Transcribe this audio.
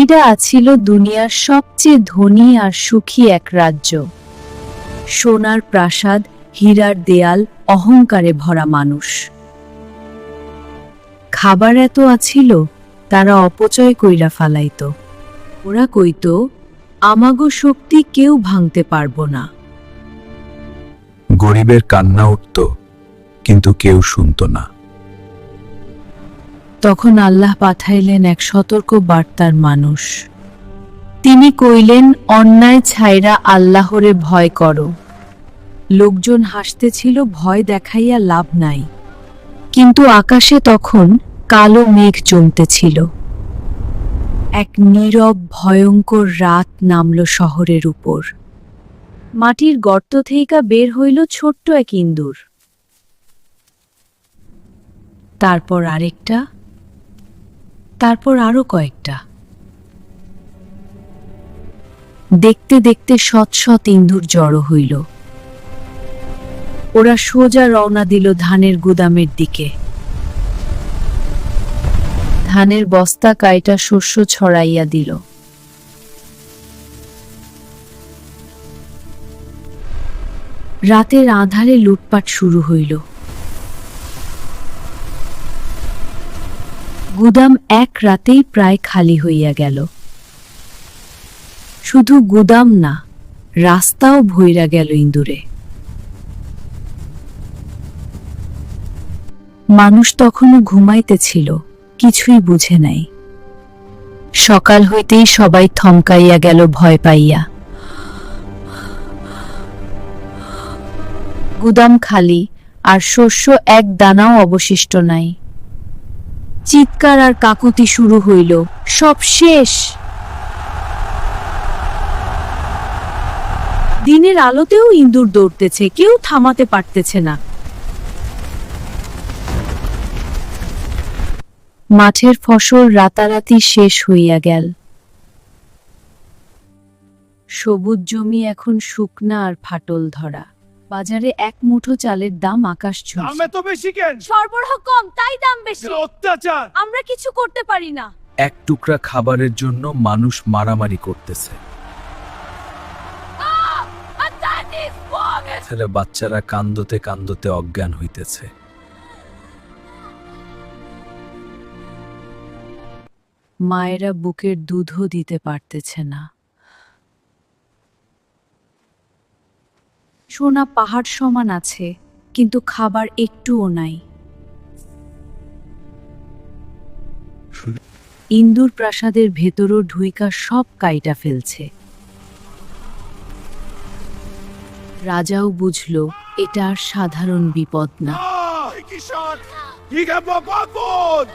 এইটা আছিল দুনিয়ার সবচেয়ে ধনী আর সুখী এক রাজ্য। সোনার প্রাসাদ, হীরার দেয়াল, অহংকারে ভরা মানুষ। খাবার এত আছিল, তারা অপচয় কইরা ফালাইত। ওরা কইত, আমাগো শক্তি কেউ ভাঙতে পারব না। গরিবের কান্না উঠত, কিন্তু কেউ শুনত না। তখন আল্লাহ পাঠাইলেন এক সতর্ক বার্তার মানুষ। তিনি কইলেন, অন্যায় ছাইরা আল্লাহরে ভয় করো। লোকজন হাসতেছিল, ভয় দেখাইয়া লাভ নাই। কিন্তু আকাশে তখন কালো মেঘ জমতেছিল। এক নীরব ভয়ঙ্কর রাত নামল শহরের উপর। মাটির গর্ত থেইকা বের হইল ছোট্ট এক ইন্দুর। তারপর আরেকটা, তারপর আরো কয়েকটা। দেখতে দেখতে শত শত ইন্দুর জড়ো হইল। ওরা সোজা রওনা দিল ধানের গুদামের দিকে। ধানের বস্তা কাইটা শস্য ছড়াইয়া দিল। রাতের আঁধারে লুটপাট শুরু হইল। গুদাম এক রাতেই প্রায় খালি হইয়া গেল। শুধু গুদাম না, রাস্তাও ভইরা গেল ইন্দুরে। মানুষ তখনও ঘুমাইতেছিল, কিছুই বুঝে নাই। সকাল হইতেই সবাই থমকাইয়া গেল ভয় পাইয়া। গুদাম খালি, আর শস্য এক দানাও অবশিষ্ট নাই। চিৎকার আর কাকুতি শুরু হইল, সব শেষ। দিনের আলোতেও ইন্দুর দৌড়তেছে, কেউ থামাতে পারতেছে না। মাঠের ফসল রাতারাতি শেষ হইয়া গেল। সবুজ জমি এখন শুকনা আর ফাটল ধরা। বাজারে এক মুঠো চালের দাম আকাশ ছোঁয়া। দাম এত বেশি কেন? সরবরাহ কম, তাই দাম বেশি। অত্যাচার। আমরা কিছু করতে পারি না। এক টুকরা খাবারের জন্য মানুষ মারামারি করতেছে। ছেলে বাচ্চারা কান্দতে কান্দতে অজ্ঞান হইতেছে। মায়েরা বুকের দুধও দিতে পারতেছে না। সোনা পাহাড় সমান আছে, কিন্তু খাবার একটুও নাই। ইন্দুর প্রাসাদের ভেতরও ঢুইকা সব কাইটা ফেলছে। রাজাও বুঝল এটা আর সাধারণ বিপদ না। কিষান, কি বিপদ!